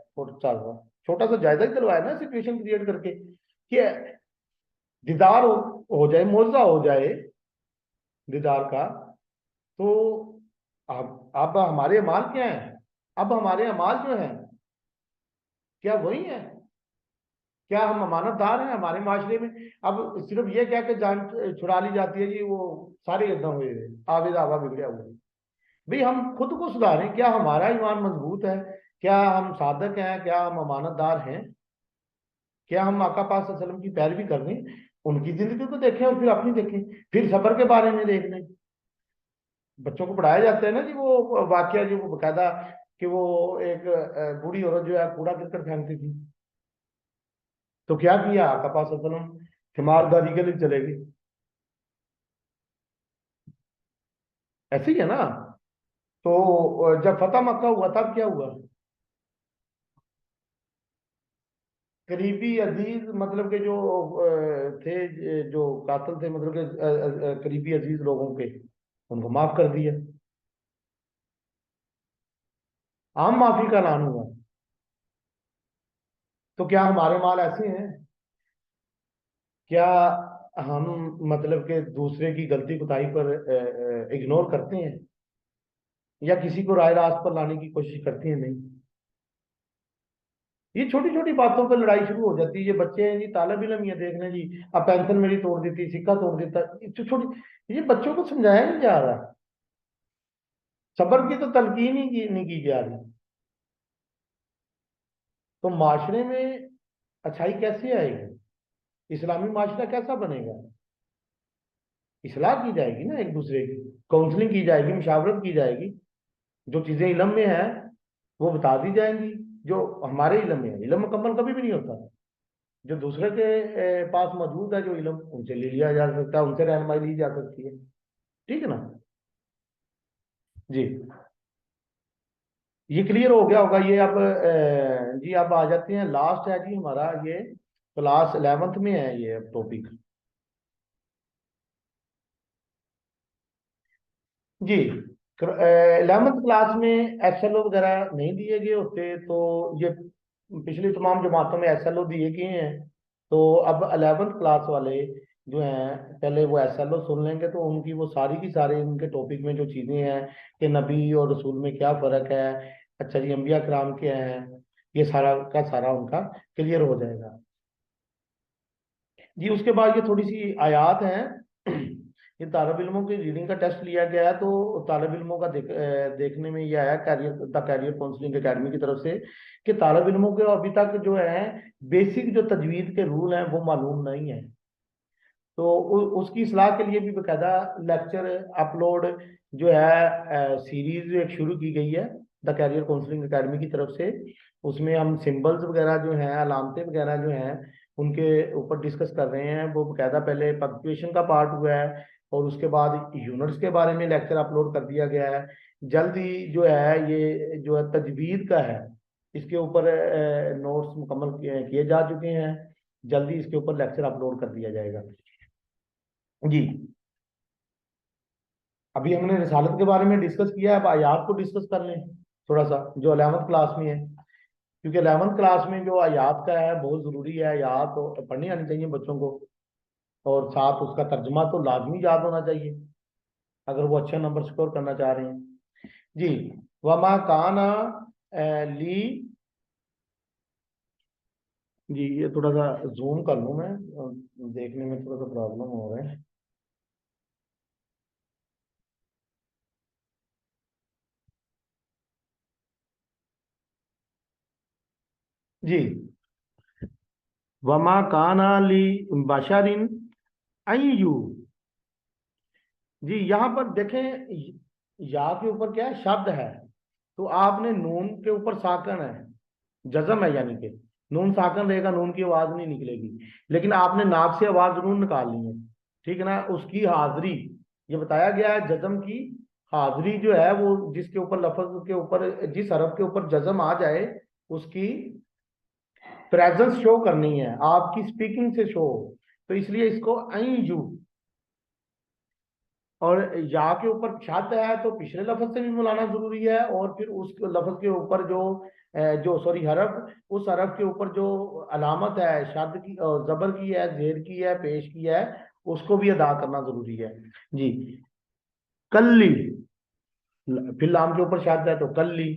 छोटा सा जायजा ही दिलवाया ना, सिचुएशन क्रिएट करके कि दीदार हो जाए, मौजा हो जाए दीदार का। तो अब हमारे अमाल क्या है? अब हमारे अमाल जो है, क्या वही है? क्या हम अमानतदार हैं हमारे माशरे में? अब सिर्फ ये क्या कि जान छुड़ा ली जाती है जी, वो सारे एकदम हुए आवे दावा बिगड़े हुए। भाई हम खुद को सुधारें, क्या हमारा ईमान मजबूत है? क्या हम साधक हैं? क्या हम अमानतदार हैं? क्या हम आका पाक वसल्लम की पैरवी कर लें? उनकी जिंदगी को देखें और फिर अपनी देखें, फिर सबर के बारे में देख लें। बच्चों को पढ़ाया जाता है ना जी, वो वाकया जो वो बकायदा, कि वो एक बूढ़ी औरत जो है कूड़ा करकट फेंकती थी, तो क्या किया आका पाक वसल्लम? तीमारदारी के लिए चले गए। ऐसे ही है ना। तो जब फतेह मक्का हुआ तब क्या हुआ? करीबी अजीज मतलब के जो थे, जो कातिल थे, मतलब के करीबी अजीज लोगों के, उनको माफ कर दिया। आम माफी का ऐलान हुआ। तो क्या हमारे माल ऐसे हैं? क्या हम मतलब के दूसरे की गलती कुताही पर इग्नोर करते हैं, या किसी को राय रास्त पर लाने की कोशिश करते हैं? नहीं। ये छोटी छोटी बातों पर लड़ाई शुरू हो जाती है। ये बच्चे हैं जी, तालब इलम, ये देख लें जी, अब पेंसिल मेरी तोड़ दी थी, सिक्का तोड़ देता, ये छोटी, ये बच्चों को समझाया नहीं जा रहा। सब्र की तो तलकीन ही नहीं की जा रही। तो माशरे में अच्छाई कैसे आएगी? इस्लामी माशरा कैसा बनेगा? इस्लाह की जाएगी ना, एक दूसरे की काउंसलिंग की जाएगी, मुशावरत की जाएगी। जो चीजें इलम में है वो बता दी जाएंगी। जो हमारे इलम में है, इलम मुकम्मल कभी भी नहीं होता। जो दूसरे के पास मौजूद है जो इलम, उनसे ले लिया जा सकता है, उनसे रहनुमाई ली जा सकती है। ठीक है ना? जी। ये क्लियर हो गया होगा ये। अब जी अब आ जाते हैं, लास्ट है जी हमारा ये, क्लास 11th में है ये टॉपिक। जी। 11th क्लास में एसएलओ वगैरह नहीं दिए गए होते, तो ये पिछली तमाम जमातों में एसएलओ दिए गए हैं। तो अब 11th क्लास वाले जो हैं, पहले वो एसएलओ सुन लेंगे, तो उनकी वो सारी की सारी उनके टॉपिक में जो चीज़ें हैं कि नबी और रसूल में क्या फ़र्क है, अच्छा जी अंबिया कराम क्या हैं, ये सारा का सारा उनका क्लियर हो जाएगा। जी उसके बाद ये थोड़ी सी आयात हैं। ये तालब इल्मों की रीडिंग का टेस्ट लिया गया है, तो तालब इल्मों का देखने में ये आया career the career counselling academy की तरफ से, कि तालब इल्मों के अभी तक जो है बेसिक जो तजवीद के रूल हैं वो मालूम नहीं है। तो उसकी इस्लाह के लिए भी बाकायदा लेक्चर अपलोड जो है सीरीज एक शुरू की गई है द कैरियर काउंसलिंग एकेडमी की तरफ से। उसमें हम सिंबल्स वगैरह जो हैं, अलामतें वगैरह जो हैं, उनके ऊपर डिस्कस कर रहे हैं। वो बाकायदा पहले पंक्चुएशन का पार्ट हुआ है, और उसके बाद यूनिट्स के बारे में लेक्चर अपलोड कर दिया गया है। जल्द ही जो है ये जो है तजवीद का है, इसके ऊपर नोट्स मुकम्मल किए जा चुके हैं। जल्दी इसके ऊपर लेक्चर अपलोड कर दिया जाएगा। जी। अभी हमने रिसालत के बारे में डिस्कस किया है, अब आयात को डिस्कस कर लें थोड़ा सा, जो 11वीं क्लास में है, क्योंकि 11वीं क्लास में जो आयात का है बहुत जरूरी है, आयात तो पढ़नी आनी चाहिए बच्चों को, और साथ उसका तर्जमा तो लाजमी याद होना चाहिए अगर वो अच्छे नंबर स्कोर करना चाह रहे हैं। जी, वमा काना ली, जी ये थोड़ा सा जूम कर लूं मैं, देखने में थोड़ा सा प्रॉब्लम हो रहा है। जी, वमा काना ली बशरिन अय्यू, जी यहाँ पर देखें, या के ऊपर क्या है, शब्द है, तो आपने नून के ऊपर साकन है, जजम है, यानी कि नून साकन रहेगा, नून की आवाज नहीं निकलेगी, लेकिन आपने नाक से आवाज जरूर निकालनी है, ठीक है ना, उसकी हाजिरी, ये बताया गया है जजम की हाजिरी जो है वो जिसके ऊपर लफ्ज के ऊपर जिस हरफ के ऊपर जजम आ जाए उसकी प्रेजेंस शो करनी है, आपकी स्पीकिंग से शो, तो इसलिए इसको अयू, और या के ऊपर शब्द है तो पिछले लफ्ज से भी मिलाना जरूरी है, और फिर उस लफ्ज के ऊपर जो सॉरी हरफ, उस हरफ के ऊपर जो अलामत है शब्द की, जबर की है, जेर की है, पेश की है, उसको भी अदा करना जरूरी है। जी, कल्ली, फिर लाम के ऊपर शब्द है तो कल्ली,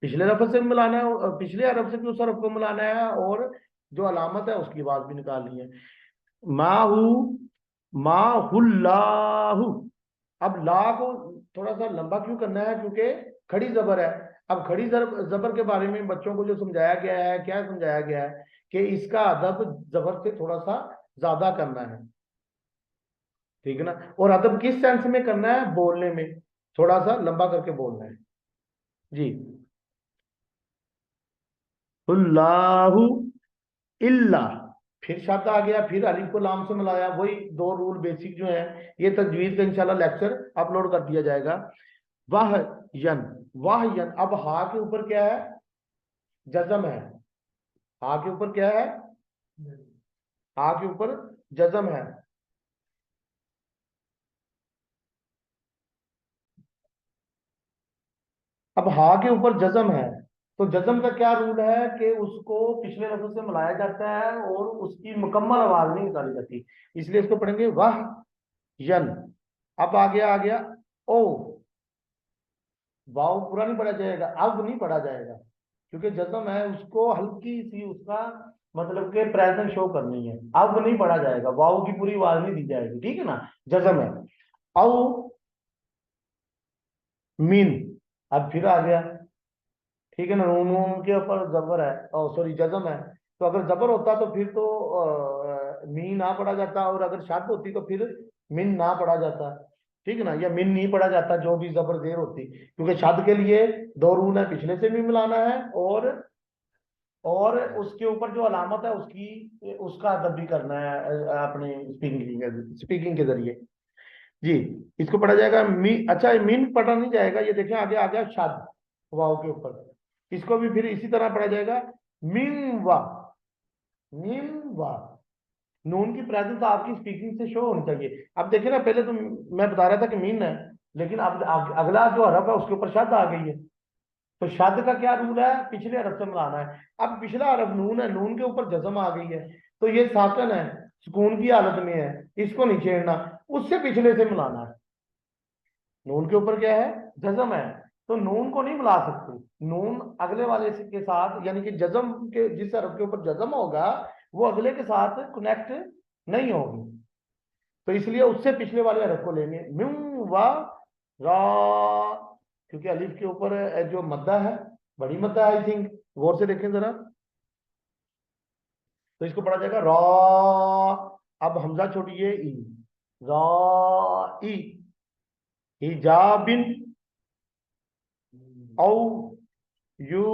पिछले लफ्ज से भी मिलाना है, और पिछले हरफ से भी उस हरफ को मिलाना है, और जो अलामत है उसकी बात भी निकालनी है। माहू, माहुल्लाहु, अब ला को थोड़ा सा लंबा क्यों करना है, क्योंकि खड़ी जबर है। अब खड़ी जबर के बारे में बच्चों को जो समझाया गया है, क्या समझाया गया है कि इसका अदब जबर से थोड़ा सा ज्यादा करना है, ठीक है ना, और अदब किस सेंस में करना है, बोलने में थोड़ा सा लंबा करके बोलना है। जी, अल्लाहु इल्ला, फिर शब्द आ गया, फिर अलिफ को लाम से मिलाया, वही दो रूल बेसिक जो है, ये तजवीज का इंशाल्लाह लेक्चर अपलोड कर दिया जाएगा। वाह यन, वाह यन, अब हा के ऊपर क्या है, जजम है, हा के ऊपर क्या है, हा के ऊपर जजम है। अब हा के ऊपर जजम है, तो जजम का क्या रूल है कि उसको पिछले लफ्ज से मिलाया जाता है और उसकी मुकम्मल आवाज नहीं निकाली जाती, इसलिए इसको पढ़ेंगे वाह यन। अब आ गया ओ, वाव पूरा नहीं पढ़ा जाएगा, अब नहीं पढ़ा जाएगा, क्योंकि जज्म है, उसको हल्की सी उसका मतलब के प्रेजेंट शो करनी है, अब नहीं पढ़ा जाएगा, वाव की पूरी आवाज नहीं दी जाएगी, ठीक है ना, जज्म है। औ मीन, अब फिर आ गया, ठीक है ना, नून नून के ऊपर जबर है, ओ सॉरी जज्म है, तो अगर जबर होता तो फिर तो मीन ना पढ़ा जाता, और अगर शद होती तो फिर मिन ना पढ़ा जाता, ठीक है ना, या मिन नहीं पढ़ा जाता, जो भी जबर देर होती, क्योंकि शद के लिए दो रूल है, पिछले से भी मिलाना है, और उसके ऊपर जो अलामत है उसकी उसका अदब भी करना है अपने स्पीकिंग के जरिए। जी, इसको पढ़ा जाएगा मी, अच्छा ये मीन पढ़ा नहीं जाएगा, ये देखें आगे आ गया शद वाव के ऊपर, इसको भी फिर इसी तरह पढ़ा जाएगा मीम वा, मीम वा, नून की प्रेजेंस आपकी स्पीकिंग से शो होनी चाहिए। अब देखिए ना, पहले तो मैं बता रहा था कि मीन है, लेकिन अब अगला जो हरफ है उसके ऊपर शद आ गई है, तो शद का क्या रूल है, पिछले हरफ से मिलाना है। अब पिछला हरफ नून है, नून के ऊपर जज्म आ गई है, तो ये साकन है, सुकून की हालत में है, इसको नहीं छेड़ना, उससे पिछले से मिलाना है। नून के ऊपर क्या है, जज्म है, तो नून को नहीं मिला सकते, नून अगले वाले के साथ, यानी कि जज्म के जिस हरफ के ऊपर जज्म होगा वो अगले के साथ कनेक्ट नहीं होगी, तो इसलिए उससे पिछले वाले हरफ को लेंगे, म्यू व रा, क्योंकि अलिफ के ऊपर जो मद्दा है, बड़ी मद्दा आई थिंक, गौर से देखें जरा, तो इसको पढ़ा जाएगा रॉ, अब हमजा छोड़िए ई, रॉ ई, हिजाबिन, औ यू,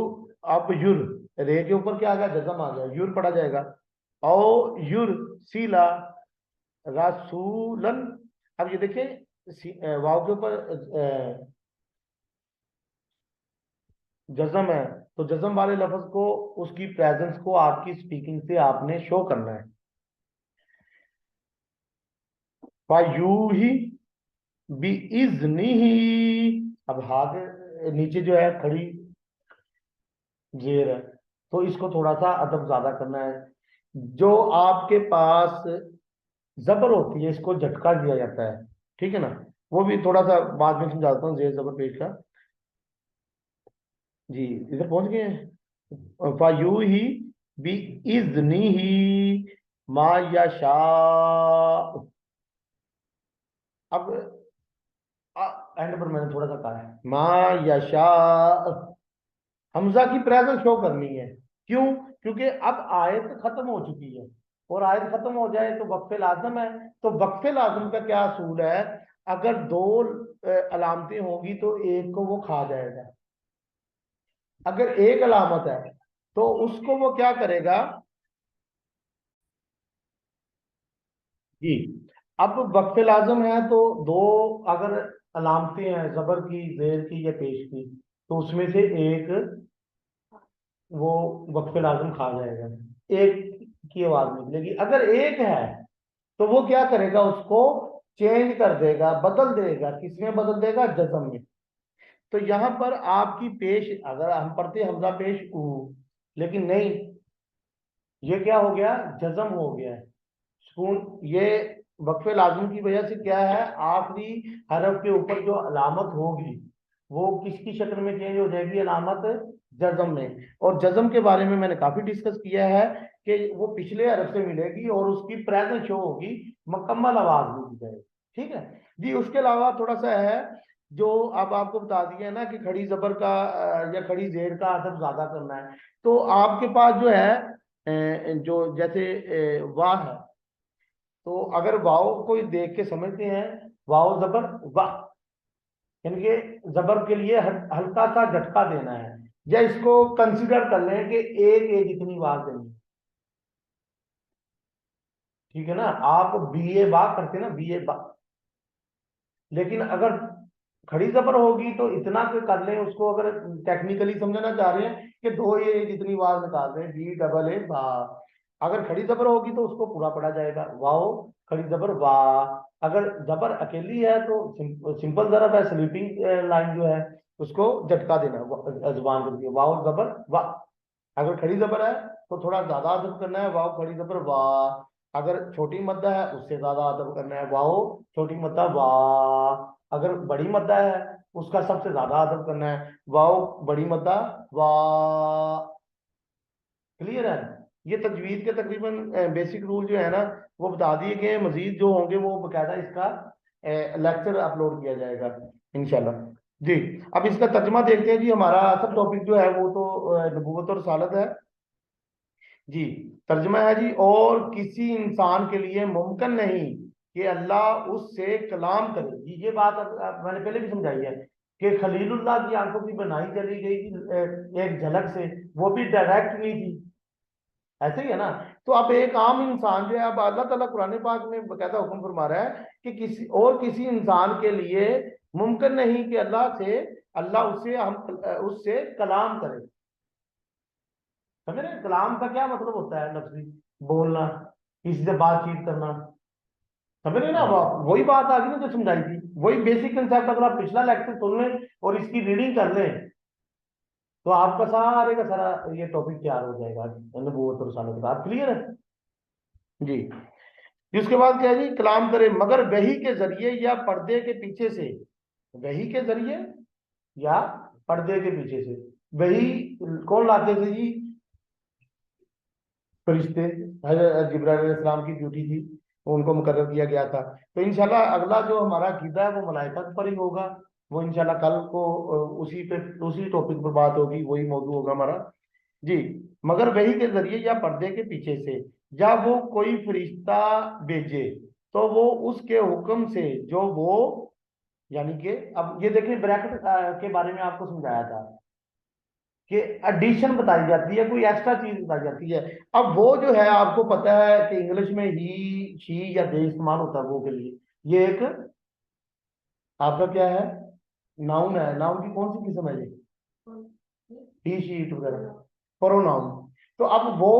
अब युर, रे के ऊपर क्या आ गया, जजम आ गया, युर पढ़ा जाएगा, औ युर सीला रसूलन। अब ये देखिए वाव के ऊपर जज्म है, तो जज्म वाले लफ्ज को उसकी प्रेजेंस को आपकी स्पीकिंग से आपने शो करना है। फायू ही, बी इज़्नी ही। अब हाथ नीचे जो है खड़ी जेर है, तो इसको थोड़ा सा अदब ज्यादा करना है। जो आपके पास जबर होती है इसको झटका दिया जाता है, ठीक है ना। वो भी थोड़ा सा बाद में समझाता हूँ जेर जबर पेश का। जी, इधर पहुंच गए हैं। फायू ही बी इज़्नी ही मा यशा। अब एंड पर मैंने थोड़ा सा कहा है मा यशा, हमजा की प्रेजेंस शो करनी है। क्यों? क्योंकि अब आयत खत्म हो चुकी है, और आयत खत्म हो जाए तो वक्फे लाजम है। तो वक्फे लाजम का क्या असूल है? अगर दो अलामतें होंगी तो एक को वो खा जाएगा। अगर एक अलामत है तो उसको वो क्या करेगा? जी, अब वक्फ लाजम है तो दो अगर अलामतें हैं जबर की, जेर की या पेश की, तो उसमें से एक वो वक्फ लाजम खा जाएगा, एक की आवाज निकलेगी। अगर एक है तो वो क्या करेगा? उसको चेंज कर देगा, बदल देगा। किसमें बदल देगा? जज्म में। तो यहां पर आपकी पेश, अगर हम पढ़ते हमजा पेश ऊ, लेकिन नहीं, ये क्या हो गया? जज्म हो गया है। सुकून ये वक्फे लाजिम की वजह से क्या है, आखिरी हरफ के ऊपर जो अलामत होगी वो किसकी शक्ल में चेंज हो जाएगी? अलामत जज्म में। और जज्म के बारे में मैंने काफी डिस्कस किया है कि वो पिछले हरफ से मिलेगी और उसकी प्रेजेंट शो होगी, मुकम्मल आवाज में दी जाएगी। ठीक है जी। उसके अलावा थोड़ा सा है जो अब आपको बता दिया ना कि खड़ी जबर का या खड़ी जेर का अदब ज्यादा करना है। तो आपके पास जो है जो जैसे वाह है, तो अगर वाव को देख के समझते हैं, वाव जबर वाह, यानी कि जबर के लिए हल्का सा झटका देना है। या इसको कंसिडर कर लें कि एक एज इतनी बार देनी है। ठीक है ना, आप बी ए बा करते ना, बी ए बा, लेकिन अगर खड़ी जबर होगी तो इतना के कर लें उसको। अगर टेक्निकली समझना चाह रहे हैं कि दो ये जितनी बार निकाल रहे हैं, बी डबल ए बा। अगर खड़ी जबर होगी तो उसको पूरा पढ़ा जाएगा, वाओ खड़ी जबर वाह। अगर जबर अकेली है तो सिंपल जरब है, स्लीपिंग लाइन जो है उसको झटका देना जुबान करके, वाओ जबर वाह। अगर खड़ी जबर है तो थोड़ा ज्यादा अदब करना है, वाओ खड़ी जबर वाह। अगर छोटी मद्दा है उससे ज्यादा अदब करना है, वाओ छोटी मद्दा वाह। अगर बड़ी मद्दा है उसका सबसे ज्यादा अदब करना है, वाओ बड़ी मद्दा वाह। क्लियर है? ये तजवीज के तकरीबन बेसिक रूल जो है ना वो बता दिए गए हैं। मजीद जो होंगे वो बकायदा इसका लेक्चर अपलोड किया जाएगा इंशाल्लाह। जी, अब इसका तर्जमा देखते हैं जी। हमारा असल टॉपिक जो है वो तो नबूवत और रसालत है। जी, तर्जमा है जी, और किसी इंसान के लिए मुमकिन नहीं कि अल्लाह उससे कलाम करे। जी, ये बात मैंने पहले भी समझाई है कि खलीलुल्लाह की आंखों की बनाई चली गई थी एक झलक से, वो भी डायरेक्ट नहीं थी। ऐसे ही है ना। तो अब एक आम इंसान जो है, अब अल्लाह ताला कुरान पाक में बकायदा हुक्म फरमा रहा है कि किसी इंसान के लिए मुमकिन नहीं कि अल्लाह उससे उससे कलाम करे। समझ रहे हैं? कलाम का क्या मतलब होता है? लफ्जी बोलना, किसी से बातचीत करना। समझ रहे हैं ना? वही बात आ गई ना जो समझाई थी, वही बेसिक कंसेप्ट। अगर आप पिछला लेक्चर सुन लें और इसकी रीडिंग कर लें तो आपका सारे का सारा ये टॉपिक तैयार हो जाएगा नबूवत और रिसालत का। क्लियर है जी? उसके बाद क्या है जी? कलाम करे मगर वही के जरिए या पर्दे के पीछे से। वही के जरिए या पर्दे के पीछे से। वही कौन लाते थे जी? फरिश्ते। हज़रत जिब्राइल अलैहिस्सलाम की ड्यूटी थी, उनको मुकर्रर किया गया था। तो इंशाल्लाह अगला जो हमारा अकीदा है वो मलाइका पर ही होगा। वो इंशाल्लाह कल को उसी टॉपिक पर बात होगी, वही मौजू होगा हमारा। जी, मगर वही के जरिए या पर्दे के पीछे से, या वो कोई फरिश्ता भेजे तो वो उसके हुक्म से जो वो, यानी कि अब ये देखिए ब्रैकेट के बारे में आपको समझाया था कि एडिशन बताई जाती है, कोई एक्स्ट्रा चीज बताई जाती है। अब वो जो है आपको पता है कि इंग्लिश में ही शी या दे इस्तेमाल होता है वो के लिए। ये एक आपका क्या है? नाउन है। नाउन की कौन सी किस्म है ये? ही शी इट वगैरह, प्रोनाउन। तो अब वो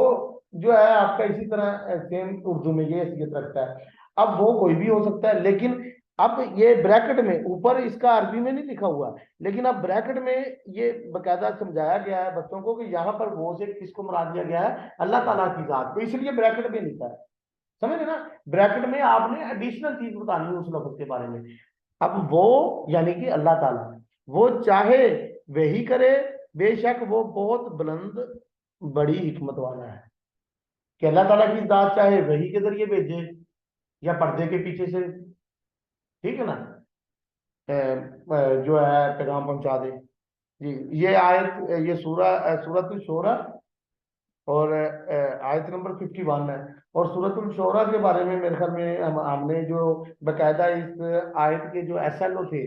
जो है आपका इसी तरह सेम उर्दू में ये हैसियत रखता है। अब वो कोई भी हो सकता है, लेकिन अब ये ब्रैकेट में ऊपर इसका अरबी में नहीं लिखा हुआ, लेकिन अब ब्रैकेट में ये बकायदा समझाया गया है बच्चों को कि यहाँ पर वो से किसको मुराद दिया गया है, अल्लाह ताला की जात को, इसलिए ब्रैकेट में लिखा है। समझ ना, ब्रैकेट में आपने एडिशनल चीज बतानी है उस लफ्ज के बारे में। अब वो यानी कि अल्लाह ताला, वो चाहे वही करे, बेशक वो बहुत बुलंद बड़ी हिकमत वाला है, कि अल्लाह ताला की जात चाहे वही के जरिए भेजे या पर्दे के पीछे से, ठीक है ना, जो है पैगाम पहुंचा दे। जी ये आयत, ये सूरतुल शोरा और आयत नंबर 51 है। और सूरतुल शोरा के बारे में मेरे ख्याल में हमने जो बकायदा इस आयत के जो एसएलओ थे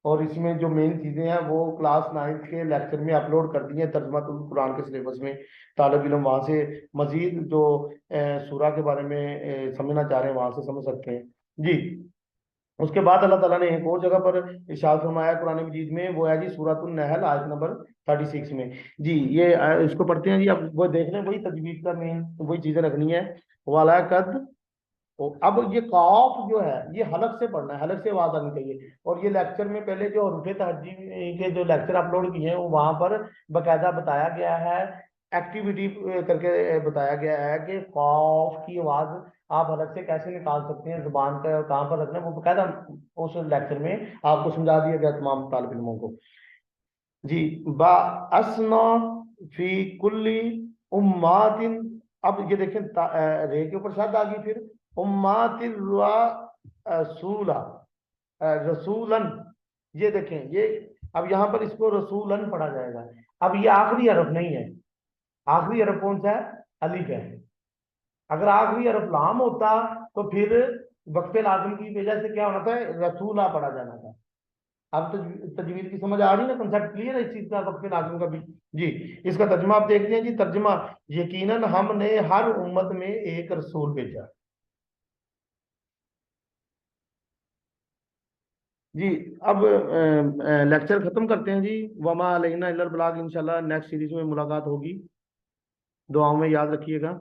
और इसमें जो मेन चीजें हैं वो क्लास 9th के लेक्चर में अपलोड कर दी हैं, तर्जुमातुल कुरान के सिलेबस में। तालिब इल्म वहां से मजीद जो सूरा के बारे में समझना चाह रहे हैं वहां से समझ सकते हैं। जी उसके बाद अल्लाह ताला ने एक और जगह पर इरशाद फरमाया कुरान मजीद में, वो है जी सूरतुन नहल आयत नंबर 36 में। जी ये इसको पढ़ते हैं जी। अब वो देख लें, वही तजवीज का मेन वही चीजें रखनी है। वाला कद, अब ये काफ जो है ये हलक से पढ़ना है, हलक से आवाज आनी चाहिए। और ये लेक्चर में पहले जो हरूफ तहज्जी के जो लेक्चर अपलोड किए हैं वो वहां पर बकायदा बताया गया है, एक्टिविटी करके बताया गया है कि काफ की आवाज आप हलक से कैसे निकाल सकते हैं, जुबान का कहाँ पर रखना है, वो बकायदा उस लेक्चर में आपको समझा दिया गया तमाम तालिब इल्मों को। जी बा असना फी कुल्ली उम्मातिन, अब ये देखें रे के ऊपर शब्द आ गई, फिर उम्मातिन रसूला, रसूलन, ये देखें ये, अब यहाँ पर इसको रसूलन पढ़ा जाएगा। अब ये आखिरी हरफ नहीं है, आखिरी हरफ कौन सा है, अलिफ है। अगर आखिरी हरफ लाम होता तो फिर वक्फे लाजिम की वजह से क्या होना था, रसूला पढ़ा जाना था। अब तजवीज की समझ आ रही है ना, कंसेप्ट क्लियर है इस चीज का, वक्फे लाजिम का भी। जी इसका तर्जमा आप देखते हैं जी, तर्जमा, यकीनन हमने हर उम्मत में एक रसूल भेजा। जी अब लेक्चर खत्म करते हैं जी। वमा अलैना इल्लल बलाग, इंशाल्लाह नेक्स्ट सीरीज में मुलाकात होगी। दुआओं में याद रखिएगा।